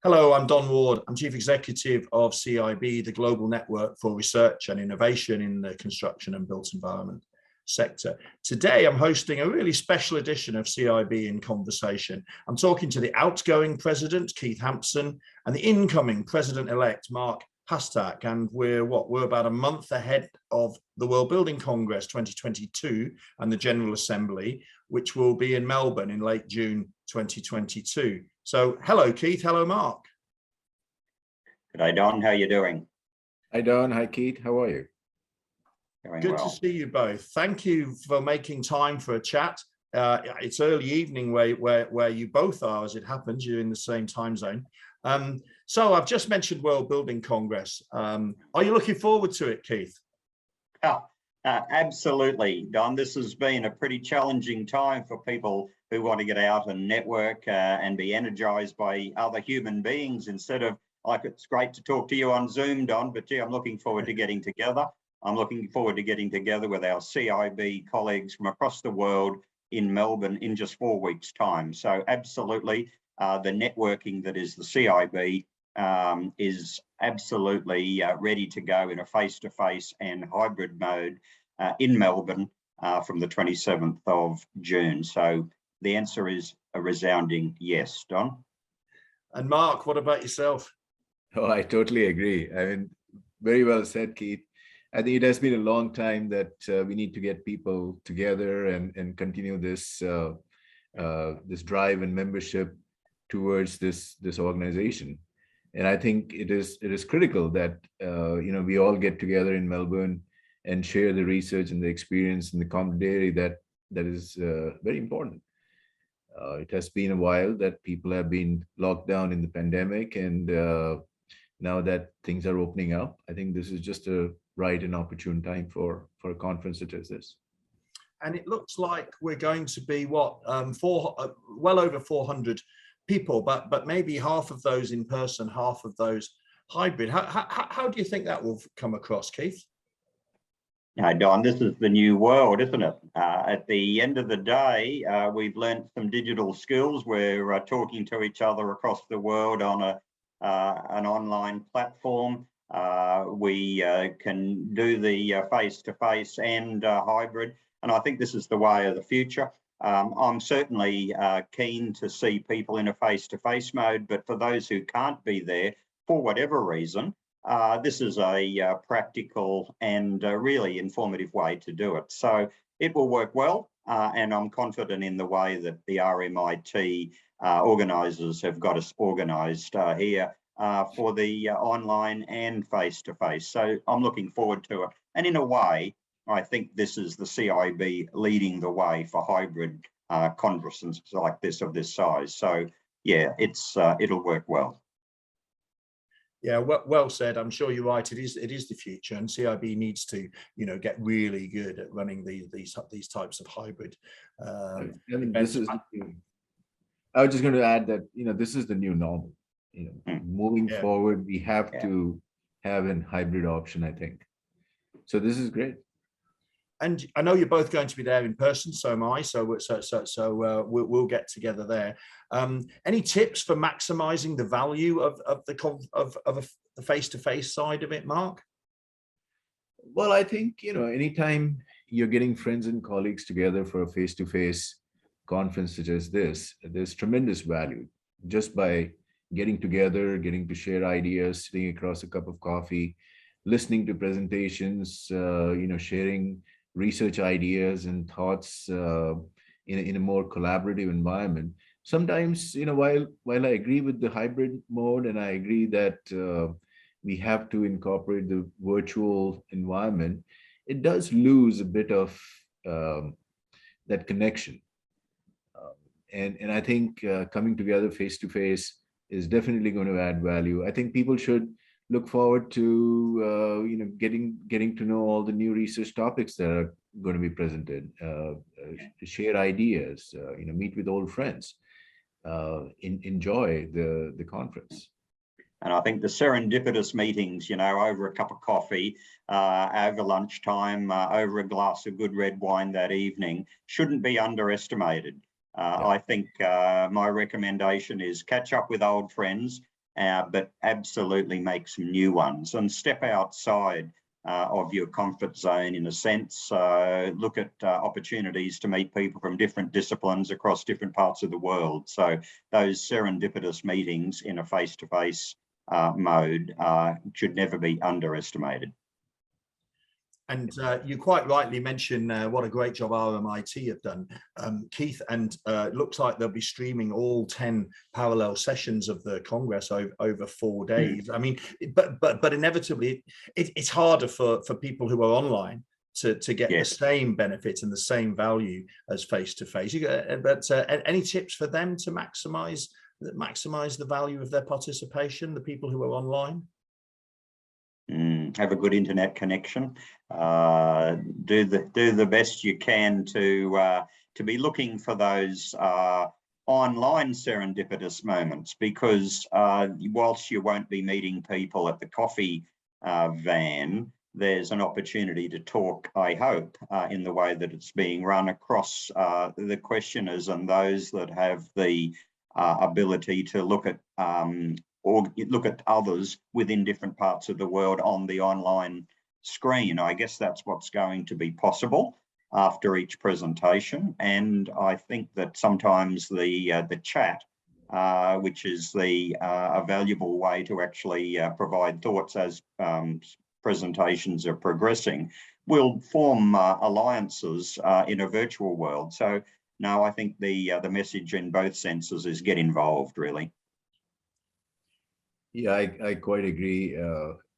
Hello, I'm Don Ward. I'm Chief Executive of CIB, the Global Network for Research and Innovation in the Construction and Built Environment sector. Today, I'm hosting a really special edition of CIB in Conversation. I'm talking to the outgoing president, Keith Hampson, and the incoming president-elect, Mark Hastak. And we're about a month ahead of the World Building Congress 2022 and the General Assembly, which will be in Melbourne in late June 2022. So hello, Keith. Hello, Mark. G'day, Don. How are you doing? Hi, Don. Hi, Keith. How are you? Doing Good well. to see you both. Thank you for making time for a chat. It's early evening where you both are, as it happens. You're in the same time zone. So I've just mentioned World Building Congress. Are you looking forward to it, Keith? Absolutely, Don. This has been a pretty challenging time for people who want to get out and network and be energized by other human beings instead of, like, it's great to talk to you on Zoom, Don, but gee, I'm looking forward to getting together. I'm looking forward to getting together with our CIB colleagues from across the world in Melbourne in just 4 weeks' time. So absolutely, the networking that is the CIB is absolutely ready to go in a face-to-face and hybrid mode in Melbourne from the 27th of June. So the answer is a resounding yes, Don. And Mark, what about yourself? Oh, I totally agree. I mean, very well said, Keith. I think it has been a long time that we need to get people together and continue this this drive and membership towards this organization. And I think it is critical that we all get together in Melbourne and share the research and the experience and the camaraderie that is very important. It has been a while that people have been locked down in the pandemic, and now that things are opening up, I think this is just a right and opportune time for a conference such as this. And it looks like we're going to be well over 400 people, but maybe half of those in person, half of those hybrid. How do you think that will come across, Keith? Don, this is the new world, isn't it? At the end of the day, we've learned some digital skills. We're talking to each other across the world on an online platform. We can do the face-to-face and hybrid, and I think this is the way of the future. I'm certainly keen to see people in a face-to-face mode, but for those who can't be there for whatever reason, this is a practical and really informative way to do it. So it will work well, and I'm confident in the way that the RMIT organisers have got us organised here for the online and face-to-face. So I'm looking forward to it. And in a way, I think this is the CIB leading the way for hybrid conferences like this of this size. So yeah, it'll work well. Yeah, well said. I'm sure you're right. It is the future, and CIB needs to, get really good at running these types of hybrid events. I was just going to add that this is the new normal. Moving forward, we have to have a hybrid option, I think. So this is great. And I know you're both going to be there in person, so am I. So we'll get together there. Any tips for maximising the value of the face-to-face side of it, Mark? Well, I think anytime you're getting friends and colleagues together for a face-to-face conference such as this, there's tremendous value just by getting together, getting to share ideas, sitting across a cup of coffee, listening to presentations, sharing research ideas and thoughts in a more collaborative environment. Sometimes, while I agree with the hybrid mode, and I agree that we have to incorporate the virtual environment, it does lose a bit of that connection. And I think coming together face to face is definitely going to add value. I think people should look forward to getting to know all the new research topics that are going to be presented, share ideas, meet with old friends, enjoy the conference. And I think the serendipitous meetings, over a cup of coffee, over lunchtime, over a glass of good red wine that evening, shouldn't be underestimated. I think my recommendation is catch up with old friends, but absolutely make some new ones and step outside of your comfort zone in a sense. Look at opportunities to meet people from different disciplines across different parts of the world. So those serendipitous meetings in a face-to-face mode should never be underestimated. And you quite rightly mentioned what a great job RMIT have done, Keith, and it looks like they'll be streaming all 10 parallel sessions of the Congress over 4 days. I mean, but inevitably, it's harder for people who are online to get the same benefits and the same value as face-to-face. But any tips for them to maximize the value of their participation, the people who are online? Have a good internet connection. Do the best you can to be looking for those online serendipitous moments, because whilst you won't be meeting people at the coffee van, there's an opportunity to talk, I hope, in the way that it's being run across the questioners and those that have the ability to look at or look at others within different parts of the world on the online screen. I guess that's what's going to be possible after each presentation. And I think that sometimes the chat, which is a valuable way to actually provide thoughts as presentations are progressing, will form alliances in a virtual world. So no, I think the message in both senses is get involved, really. Yeah, I quite agree.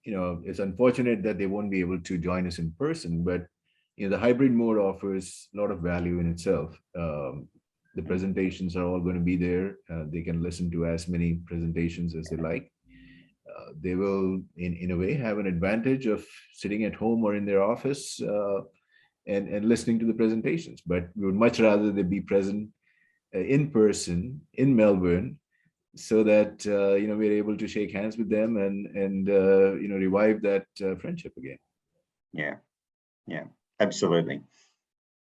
It's unfortunate that they won't be able to join us in person, but the hybrid mode offers a lot of value in itself. The presentations are all going to be there. They can listen to as many presentations as they like. They will, in a way, have an advantage of sitting at home or in their office and listening to the presentations. But we would much rather they be present in person in Melbourne, so that we're able to shake hands with them and revive that friendship again. Yeah, absolutely.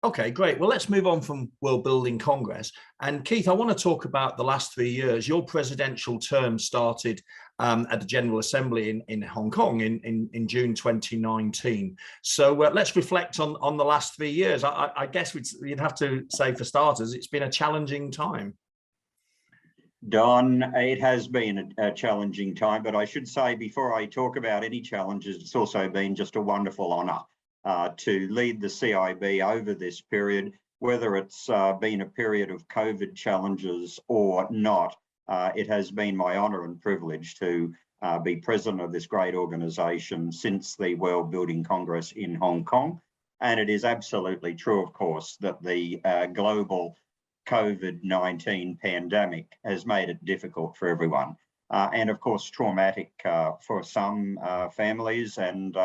Okay, great. Well, let's move on from World Building Congress. And Keith, I want to talk about the last 3 years. Your presidential term started at the General Assembly in Hong Kong in June 2019. So let's reflect on the last 3 years. I guess you'd have to say, for starters, it's been a challenging time. Don, it has been a challenging time, but I should say, before I talk about any challenges, it's also been just a wonderful honour to lead the CIB over this period, whether it's been a period of COVID challenges or not. It has been my honour and privilege to be president of this great organisation since the World Building Congress in Hong Kong. And it is absolutely true, of course, that the global COVID-19 pandemic has made it difficult for everyone, and of course traumatic for some families and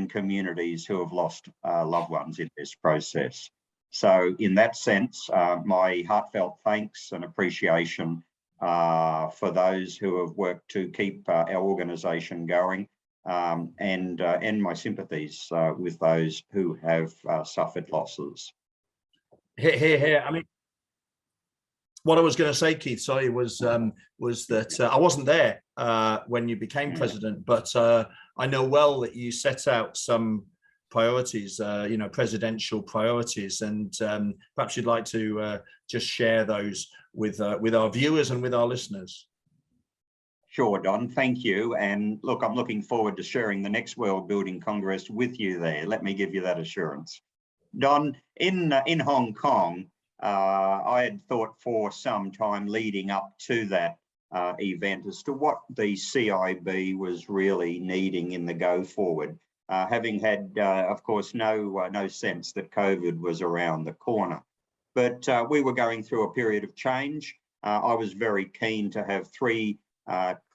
communities who have lost loved ones in this process. So in that sense, my heartfelt thanks and appreciation for those who have worked to keep our organisation going, and my sympathies with those who have suffered losses. Here. I mean, what I was going to say, Keith, sorry, was that I wasn't there when you became president, but I know well that you set out some priorities, presidential priorities, and perhaps you'd like to just share those with our viewers and with our listeners. Sure, Don, thank you. And look, I'm looking forward to sharing the next World Building Congress with you there. Let me give you that assurance. Don, in Hong Kong, I had thought for some time leading up to that event as to what the CIB was really needing in the go forward, having had, of course, no sense that COVID was around the corner. But we were going through a period of change. I was very keen to have three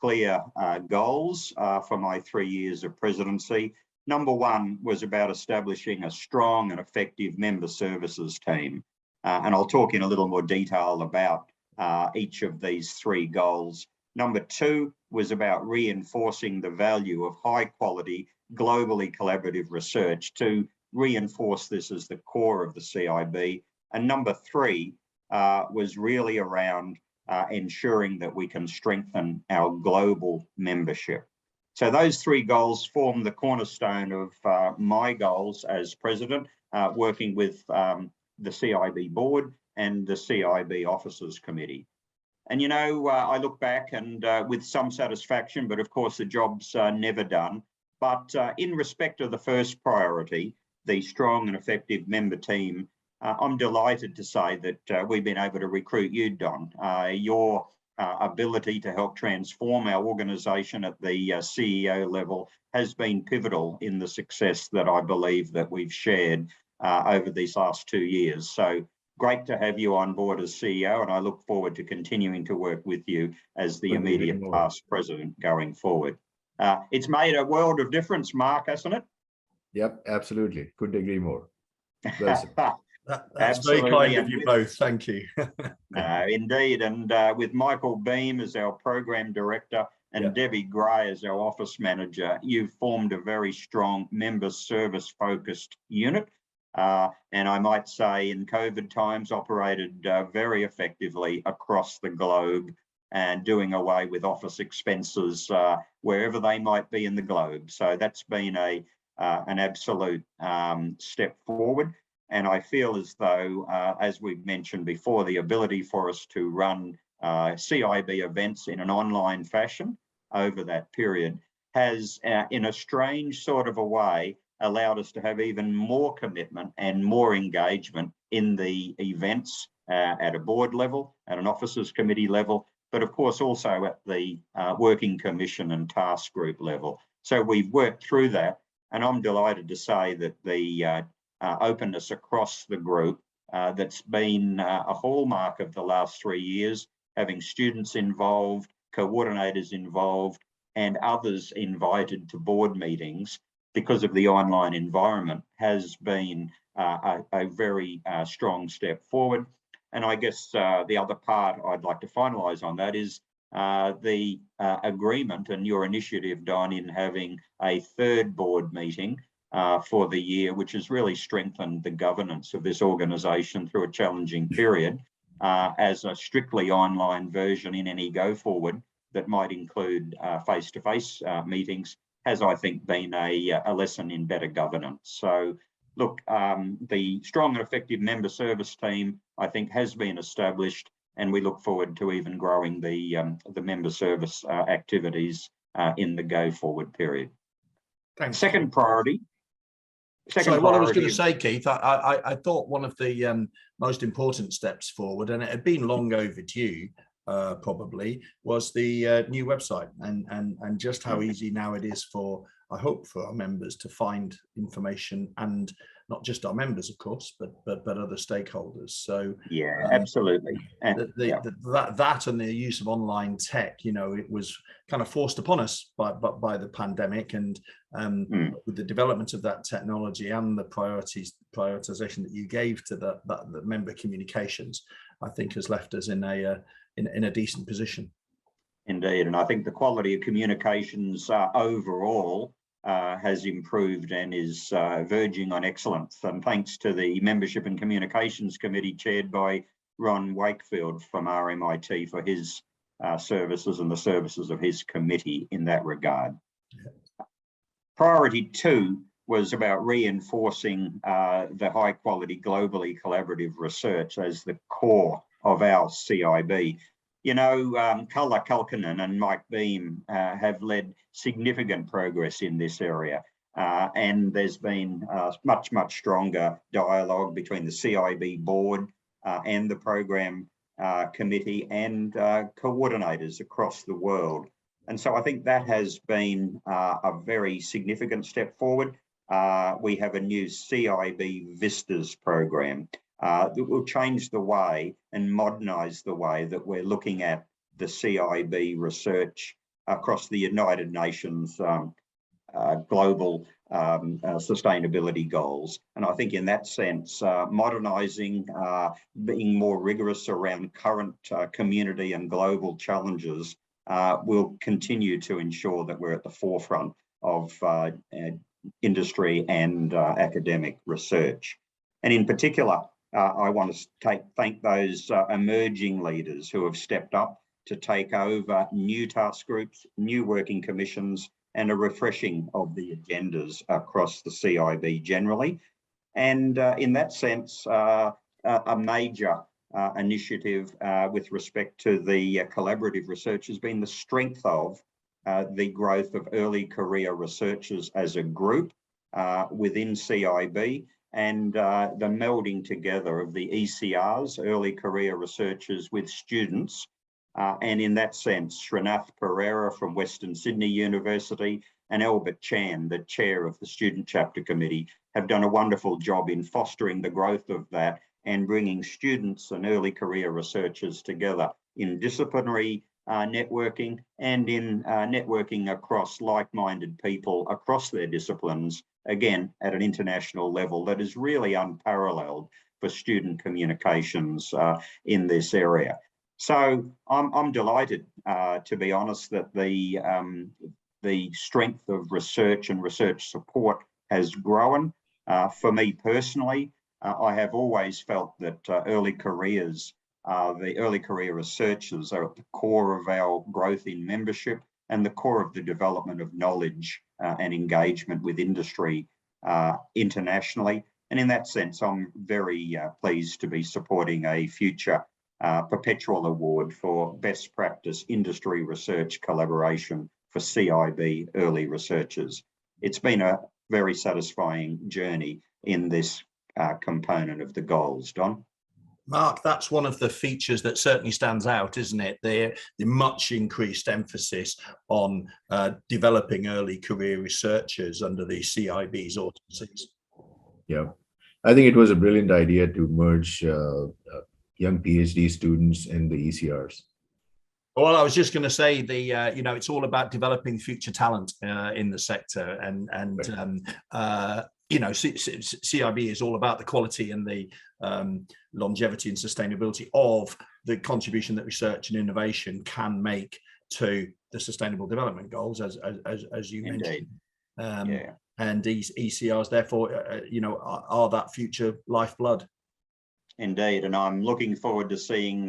clear goals for my 3 years of presidency. Number one was about establishing a strong and effective member services team. And I'll talk in a little more detail about each of these three goals. Number two was about reinforcing the value of high quality, globally collaborative research, to reinforce this as the core of the CIB. And number three was really around ensuring that we can strengthen our global membership. So those three goals form the cornerstone of my goals as president, working with the CIB board and the CIB Officers Committee. And, you know, I look back and with some satisfaction, but of course the job's never done. But in respect of the first priority, the strong and effective member team, I'm delighted to say that we've been able to recruit you, Don. Your ability to help transform our organisation at the CEO level has been pivotal in the success that I believe that we've shared over these last 2 years. So great to have you on board as CEO, and I look forward to continuing to work with you as the immediate past president going forward. It's made a world of difference, Mark, hasn't it? Yep, absolutely. Couldn't agree more. That's very kind of you both. Thank you. Indeed. And with Michael Beam as our program director and Debbie Gray as our office manager, you've formed a very strong member service focused unit. And I might say in COVID times operated very effectively across the globe and doing away with office expenses wherever they might be in the globe. So that's been an absolute step forward. And I feel as though, as we've mentioned before, the ability for us to run CIB events in an online fashion over that period has, in a strange sort of a way, allowed us to have even more commitment and more engagement in the events at a board level, at an officers committee level, but of course also at the working commission and task group level. So we've worked through that, and I'm delighted to say that the openness across the group that's been a hallmark of the last 3 years, having students involved, coordinators involved, and others invited to board meetings because of the online environment, has been a very strong step forward. And I guess the other part I'd like to finalise on that is the agreement and your initiative, Don, in having a third board meeting for the year, which has really strengthened the governance of this organisation through a challenging period, as a strictly online version in any go forward that might include face-to-face meetings, has, I think, been a lesson in better governance. So look, the strong and effective member service team, I think, has been established, and we look forward to even growing the member service activities in the go forward period. Thanks. Second priority. So what I was going to say, Keith, I thought one of the most important steps forward, and it had been long overdue, probably, was the new website, and just how easy now it is for, I hope, for our members to find information, and not just our members, of course, but other stakeholders. So yeah, absolutely. And that and the use of online tech, you know, it was kind of forced upon us by the pandemic, and with the development of that technology and the prioritization that you gave to the member communications, I think has left us in a decent position. Indeed, and I think the quality of communications overall has improved and is verging on excellence. And thanks to the Membership and Communications Committee chaired by Ron Wakefield from RMIT for his services and the services of his committee in that regard. Yeah. Priority 2 was about reinforcing the high quality, globally collaborative research as the core of our CIB. You know, Kala Kalkinen and Mike Beam have led significant progress in this area. And there's been much stronger dialogue between the CIB board and the program committee and coordinators across the world. And so I think that has been a very significant step forward. We have a new CIB Vistas program that will change the way and modernise the way that we're looking at the CIB research across the United Nations global sustainability goals. And I think in that sense, modernising, being more rigorous around current community and global challenges will continue to ensure that we're at the forefront of industry and academic research. And in particular, I want to thank those emerging leaders who have stepped up to take over new task groups, new working commissions, and a refreshing of the agendas across the CIB generally. And in that sense, a major initiative with respect to the collaborative research has been the strength of the growth of early career researchers as a group within CIB, and the melding together of the ECRs, early career researchers, with students. And in that sense, Srinath Pereira from Western Sydney University and Albert Chan, the chair of the Student Chapter Committee, have done a wonderful job in fostering the growth of that and bringing students and early career researchers together in disciplinary networking and in networking across like-minded people across their disciplines, again, at an international level that is really unparalleled for student communications in this area. So I'm delighted, to be honest, that the strength of research and research support has grown. For me personally, I have always felt that early careers, the early career researchers are at the core of our growth in membership and the core of the development of knowledge and engagement with industry internationally. And in that sense, I'm very pleased to be supporting a future perpetual award for best practice industry research collaboration for CIB early researchers. It's been a very satisfying journey in this component of the goals, Don. Mark, that's one of the features that certainly stands out, isn't it? The much increased emphasis on developing early career researchers under the CIB's auspices. Yeah, I think it was a brilliant idea to merge young PhD students and the ECRs. Well, I was just going to say it's all about developing future talent in the sector, and CIB is all about the quality and the longevity and sustainability of the contribution that research and innovation can make to the Sustainable Development Goals, as you mentioned. And these ECRs, therefore, are that future lifeblood. Indeed, and I'm looking forward to seeing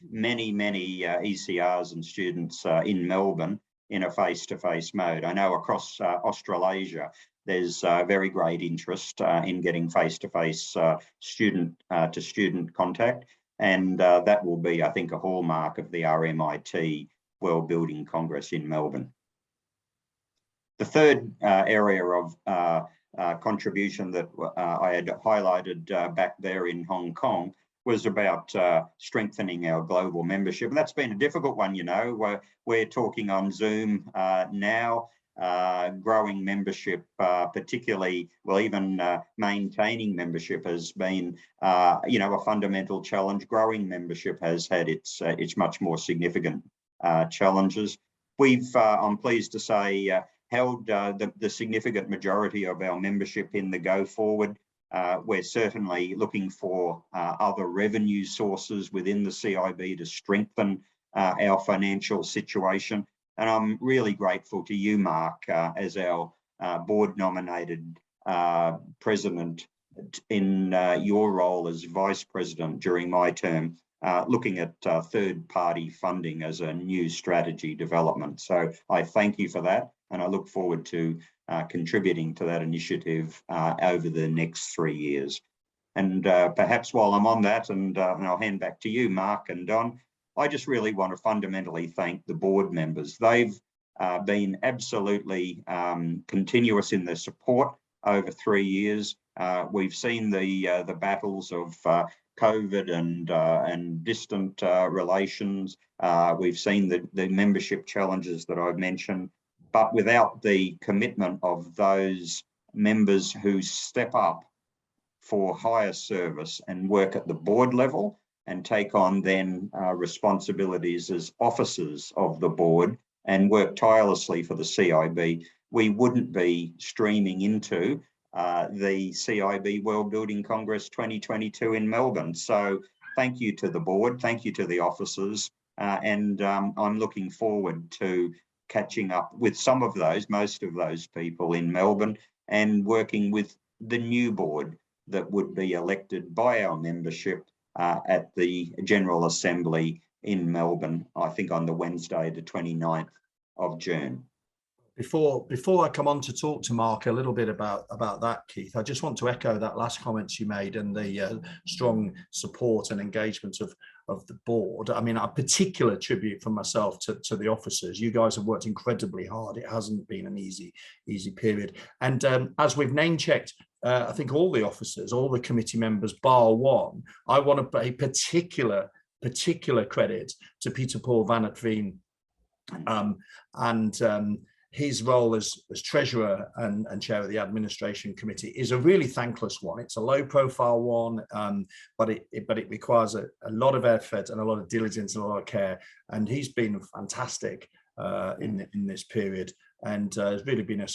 many ECRs and students in Melbourne in a face-to-face mode. I know across Australasia, there's very great interest in getting face-to-face student-to-student contact, and that will be, I think, a hallmark of the RMIT World Building Congress in Melbourne. The third area of contribution that I had highlighted back there in Hong Kong was about strengthening our global membership. And that's been a difficult one, we're talking on Zoom now, growing membership, particularly, even maintaining membership has been, a fundamental challenge. Growing membership has had its much more significant challenges. We've, I'm pleased to say, held the significant majority of our membership in the go forward. We're certainly looking for other revenue sources within the CIB to strengthen our financial situation. And I'm really grateful to you, Mark, as our board nominated president in your role as vice president during my term, looking at third-party funding as a new strategy development. So I thank you for that, and I look forward to contributing to that initiative over the next 3 years. And perhaps while I'm on that, and I'll hand back to you, Mark and Don, I just really want to fundamentally thank the board members. They've been absolutely continuous in their support over 3 years. We've seen the battles of COVID and distant relations. We've seen the membership challenges that I've mentioned, but without the commitment of those members who step up for higher service and work at the board level and take on then responsibilities as officers of the board and work tirelessly for the CIB, we wouldn't be streaming into the CIB World Building Congress 2022 in Melbourne. So thank you to the board, thank you to the officers, and I'm looking forward to catching up with some of those, most of those people in Melbourne, and working with the new board that would be elected by our membership at the General Assembly in Melbourne, I think on the Wednesday, the 29th of June. Before I come on to talk to Mark a little bit about that, Keith, I just want to echo that last comments you made and the strong support and engagement of the board. I mean, a particular tribute from myself to the officers. You guys have worked incredibly hard. It hasn't been an easy period. And as we've name checked, I think all the officers, all the committee members, bar one, I want to pay particular credit to Peter Paul van het Veen and his role as treasurer and chair of the administration committee is a really thankless one. It's a low profile one, but it requires a lot of effort and a lot of diligence and a lot of care. And he's been fantastic in this period, and has really been a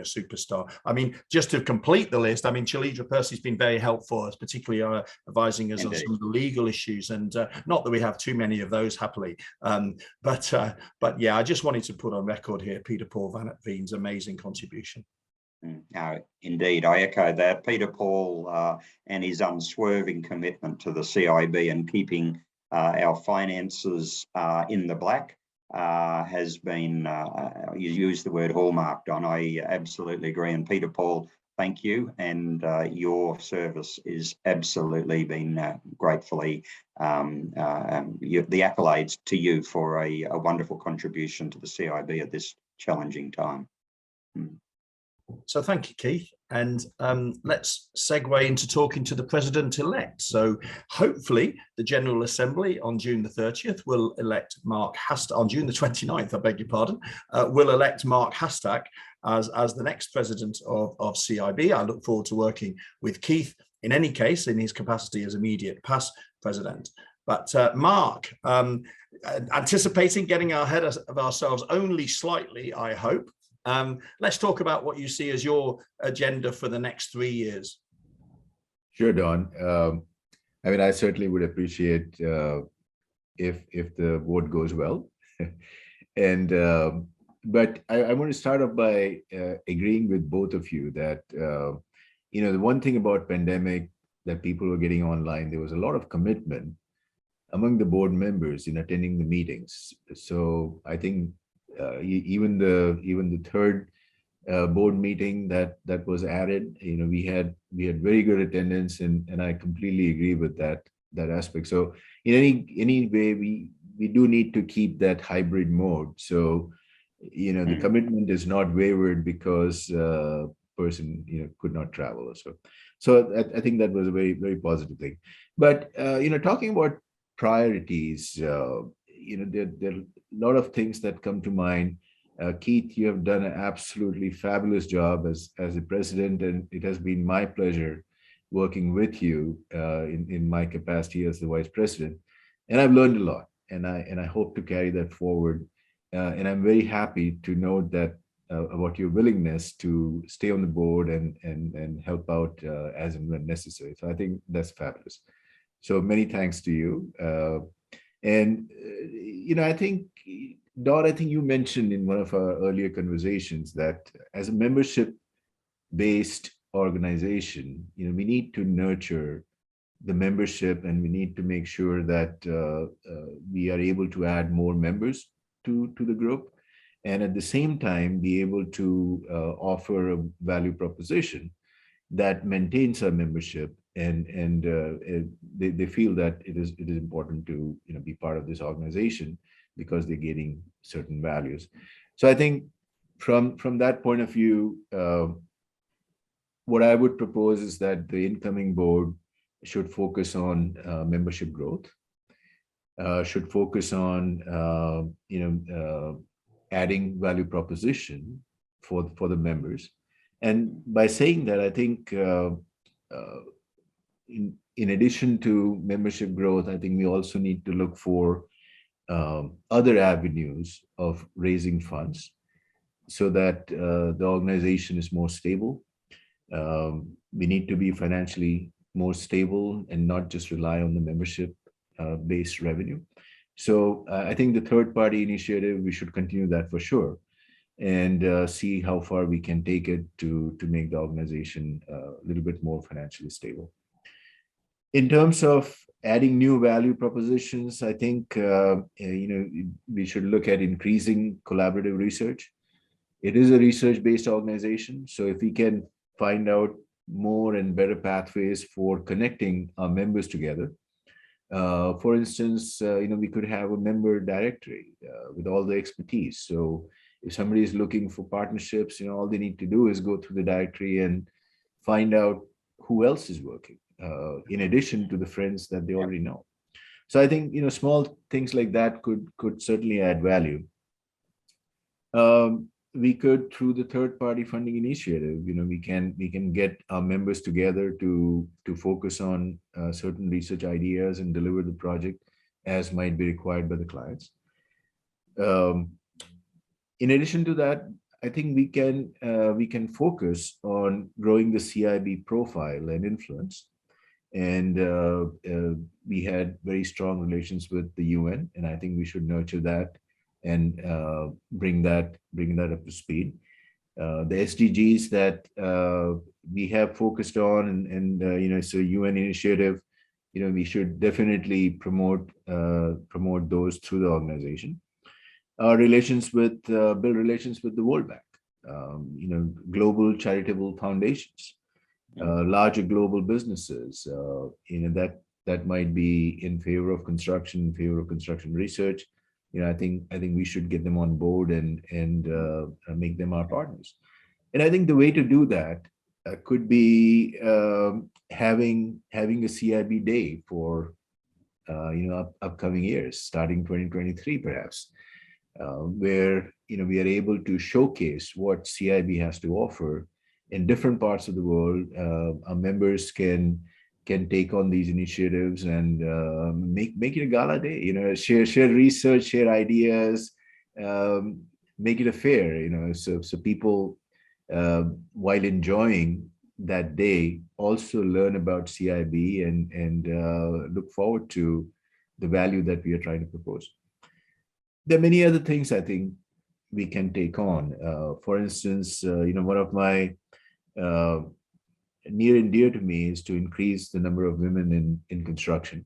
superstar. I mean, just to complete the list, I mean, Chalidra Percy's been very helpful us, particularly advising us on some of the legal issues, and not that we have too many of those, happily. But yeah, I just wanted to put on record here Peter Paul van het Veen's amazing contribution. Indeed, I echo that. Peter Paul and his unswerving commitment to the CIB and keeping our finances in the black has been, you used the word hallmark, Don. I absolutely agree. And Peter Paul, thank you. And your service is absolutely been gratefully, the accolades to you for a wonderful contribution to the CIB at this challenging time. So thank you, Keith. And let's segue into talking to the president-elect. So hopefully the General Assembly on June the 30th will elect Mark Hastak, on June the 29th, I beg your pardon, will elect Mark Hastak as the next president of CIB. I look forward to working with Keith, in any case, in his capacity as immediate past president. But Mark, anticipating getting ahead of ourselves only slightly, I hope, let's talk about what you see as your agenda for the next 3 years. Sure, Don. I mean, I certainly would appreciate if the vote goes well. And but I want to start off by agreeing with both of you that you know, the one thing about pandemic that people were getting online, there was a lot of commitment among the board members in attending the meetings. So I think even the third board meeting that was added, you know, we had very good attendance, and I completely agree with that aspect. So in any way, we do need to keep that hybrid mode. So, you know, the commitment is not wavered because person, you know, could not travel or so. So I think that was a very positive thing. But you know, talking about priorities, you know, there are a lot of things that come to mind. Keith, you have done an absolutely fabulous job as a president, and it has been my pleasure working with you in my capacity as the vice president. And I've learned a lot, and I hope to carry that forward. And I'm very happy to note that about your willingness to stay on the board and help out as and when necessary. So I think that's fabulous. So many thanks to you. And, you know, I think, Don, I think you mentioned in one of our earlier conversations that as a membership-based organization, you know, we need to nurture the membership, and we need to make sure that we are able to add more members to the group, and at the same time be able to offer a value proposition that maintains our membership, and they feel that it is important to, you know, be part of this organization because they're getting certain values. So I think from that point of view, what I would propose is that the incoming board should focus on membership growth, should focus on adding value proposition for the members. And by saying that, I think in addition to membership growth, I think we also need to look for other avenues of raising funds so that the organization is more stable. We need to be financially more stable and not just rely on the membership based revenue. So I think the third party initiative, we should continue that for sure. and see how far we can take it to make the organization a little bit more financially stable. In terms of adding new value propositions, I think we should look at increasing collaborative research. It is a research-based organization, so if we can find out more and better pathways for connecting our members together. For instance, we could have a member directory with all the expertise. So if somebody is looking for partnerships, all they need to do is go through the directory and find out who else is working, in addition to the friends that they already know. So I think, small things like that could certainly add value. We could, through the third-party funding initiative, we can get our members together to focus on certain research ideas and deliver the project as might be required by the clients. In addition to that, I think we can focus on growing the CIB profile and influence. And we had very strong relations with the UN, and I think we should nurture that and bring that up to speed. The SDGs that we have focused on, and it's a UN initiative. We should definitely promote those through the organization. Our relations with build relations with the World Bank, global charitable foundations, larger global businesses, that might be in favor of construction research. I think we should get them on board and make them our partners. And I think the way to do that could be having a CIB day for upcoming years, starting 2023 perhaps, where we are able to showcase what CIB has to offer in different parts of the world. Our members can take on these initiatives and make it a gala day. Share research, share ideas, make it a fair. So people, while enjoying that day, also learn about CIB and look forward to the value that we are trying to propose. There are many other things I think we can take on. For instance, one of my near and dear to me is to increase the number of women in construction.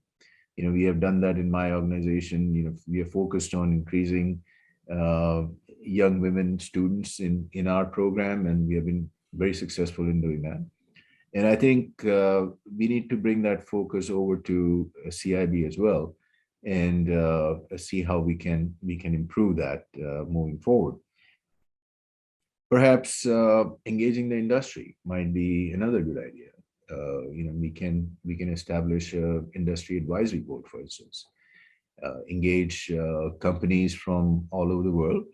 We have done that in my organization. We are focused on increasing young women students in our program, and we have been very successful in doing that. And I think we need to bring that focus over to CIB as well, and see how we can improve that moving forward. Perhaps engaging the industry might be another good idea. We can establish an industry advisory board, for instance, engage companies from all over the world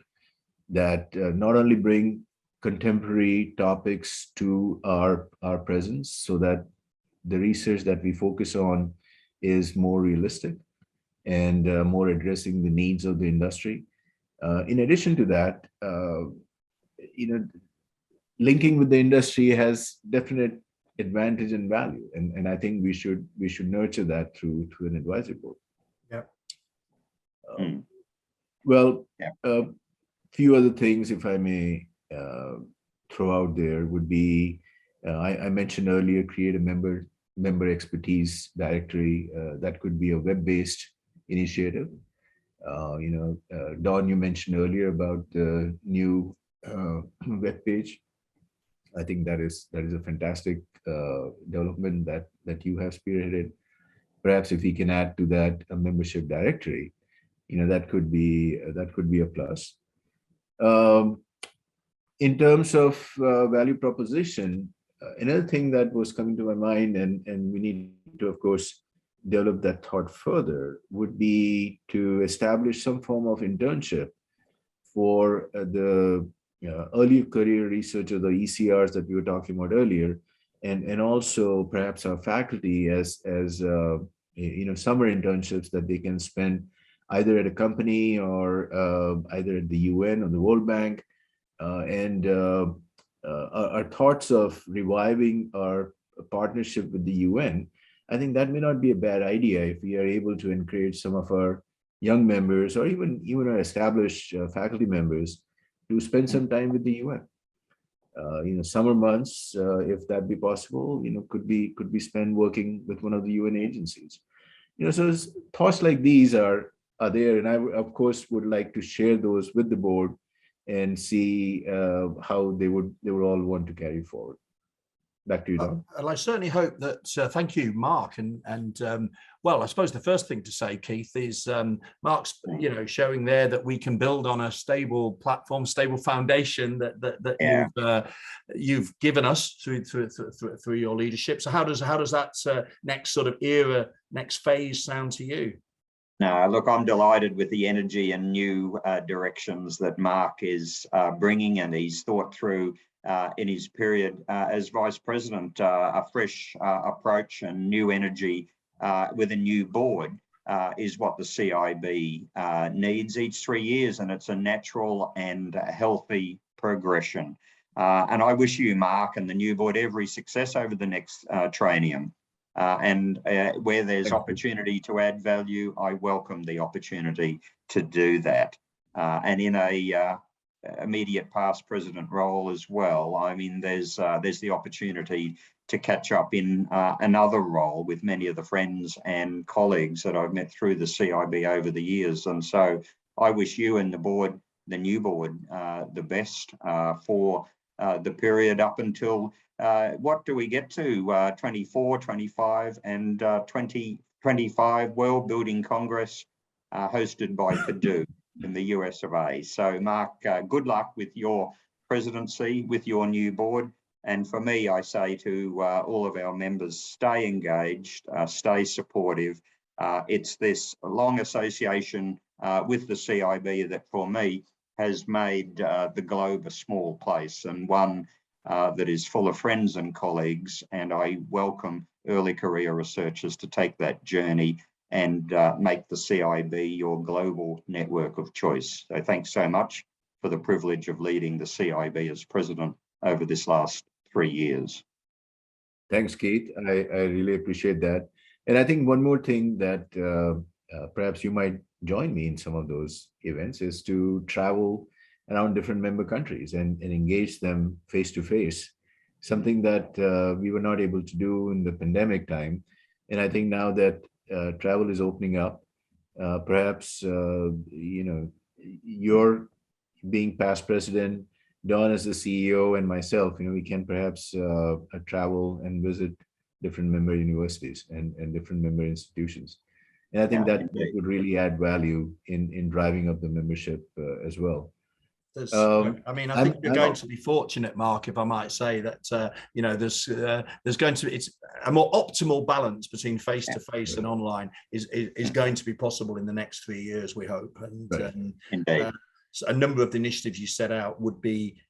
that not only bring contemporary topics to our presence, so that the research that we focus on is more realistic and more addressing the needs of the industry. In addition to that, linking with the industry has definite advantage and value, and I think we should nurture that through an advisory board. Yeah. Well, a few other things, if I may throw out there, would be I mentioned earlier, create a member expertise directory. That could be a web-based initiative. Don, you mentioned earlier about the new web page. I think that is a fantastic development that you have spearheaded. Perhaps if we can add to that a membership directory, that could be a plus. In terms of value proposition, another thing that was coming to my mind, and we need to, of course, develop that thought further, would be to establish some form of internship for the early career researcher, the ECRs that we were talking about earlier, and also perhaps our faculty as summer internships that they can spend either at a company or either at the UN or the World Bank. And our thoughts of reviving our partnership with the UN, I think that may not be a bad idea if we are able to encourage some of our young members or even our established faculty members to spend some time with the UN. Summer months, if that be possible, could be spent working with one of the UN agencies. So thoughts like these are there, and I of course would like to share those with the board and see how they would all want to carry forward. Back to you, Don. And I certainly hope that, thank you, Mark. And well, I suppose the first thing to say, Keith, is Mark's, showing there that we can build on a stable platform, stable foundation that you've given us through your leadership. So how does that next sort of era, next phase sound to you? No, look, I'm delighted with the energy and new directions that Mark is bringing, and he's thought through in his period as Vice President, a fresh approach and new energy with a new board is what the CIB needs each 3 years, and it's a natural and healthy progression. And I wish you, Mark, and the new board every success over the next triennium. And where there's opportunity to add value, I welcome the opportunity to do that. And in a immediate past president role as well, I mean, there's the opportunity to catch up in another role with many of the friends and colleagues that I've met through the CIB over the years. And so I wish you and the board, the new board, the best for the period up until what do we get to 24, 25 and 2025 World Building Congress hosted by Purdue in the US of A. So Mark, good luck with your presidency, with your new board. And for me, I say to all of our members, stay engaged, stay supportive. It's this long association with the CIB that for me has made the globe a small place, and one that is full of friends and colleagues. And I welcome early career researchers to take that journey and make the CIB your global network of choice. So thanks so much for the privilege of leading the CIB as president over this last 3 years. Thanks, Keith. I really appreciate that. And I think one more thing that perhaps you might join me in some of those events is to travel around different member countries and engage them face to face, something that we were not able to do in the pandemic time. And I think now that travel is opening up, perhaps, you're being past president, Don as the CEO, and myself, we can perhaps travel and visit different member universities and different member institutions. And I think that would really add value in driving up the membership as well. I mean, I think you're going to be fortunate, Mark, if I might say that, there's going to be, it's a more optimal balance between face-to-face and online is going to be possible in the next 3 years, we hope. And so a number of the initiatives you set out would be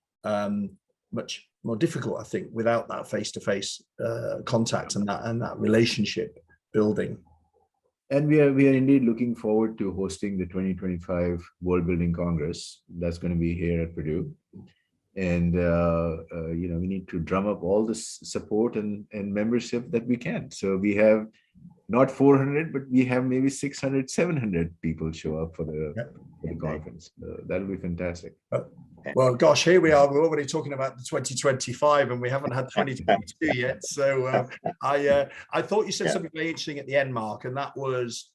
much more difficult, I think, without that face-to-face contact and that relationship building. And we are indeed looking forward to hosting the 2025 World Building Congress. That's going to be here at Purdue. And, we need to drum up all the support and membership that we can. So we have not 400, but we have maybe 600, 700 people show up for the conference. That'll be fantastic. Well, gosh, here we are. We're already talking about the 2025 and we haven't had 2022 yet. So I thought you said something very interesting at the end, Mark, and that was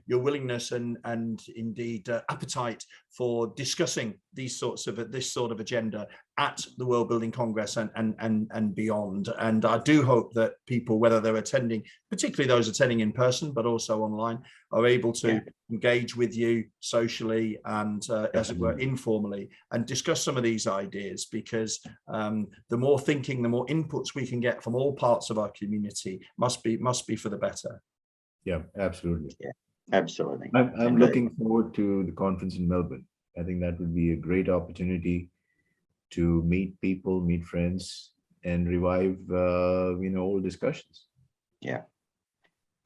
your willingness and indeed appetite for discussing this sort of agenda at the World Building Congress and beyond. And I do hope that people, whether they're attending, particularly those attending in person, but also online, are able to engage with you socially and as it were informally and discuss some of these ideas, because the more thinking, the more inputs we can get from all parts of our community must be for the better. Yeah, absolutely. Yeah, absolutely. I'm looking forward to the conference in Melbourne. I think that would be a great opportunity to meet people, meet friends, and revive old discussions. Yeah.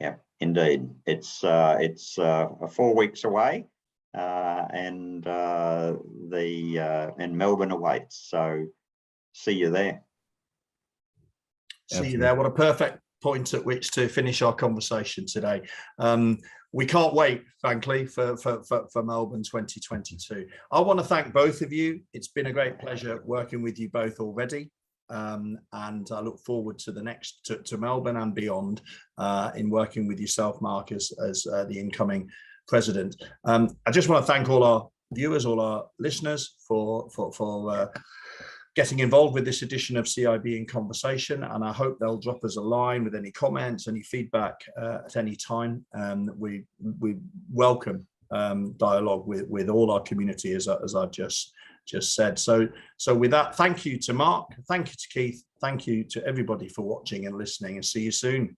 Yeah, indeed. It's 4 weeks away, and Melbourne awaits. So see you there. See you there. What a perfect point at which to finish our conversation today. We can't wait, frankly, for Melbourne 2022. I want to thank both of you. It's been a great pleasure working with you both already. And I look forward to the next, to Melbourne and beyond, in working with yourself, Mark, as the incoming president. I just want to thank all our viewers, all our listeners for getting involved with this edition of CIB in Conversation, and I hope they'll drop us a line with any comments, any feedback at any time. We welcome dialogue with all our community, as I've just said. So with that, thank you to Mark, thank you to Keith, thank you to everybody for watching and listening, and see you soon.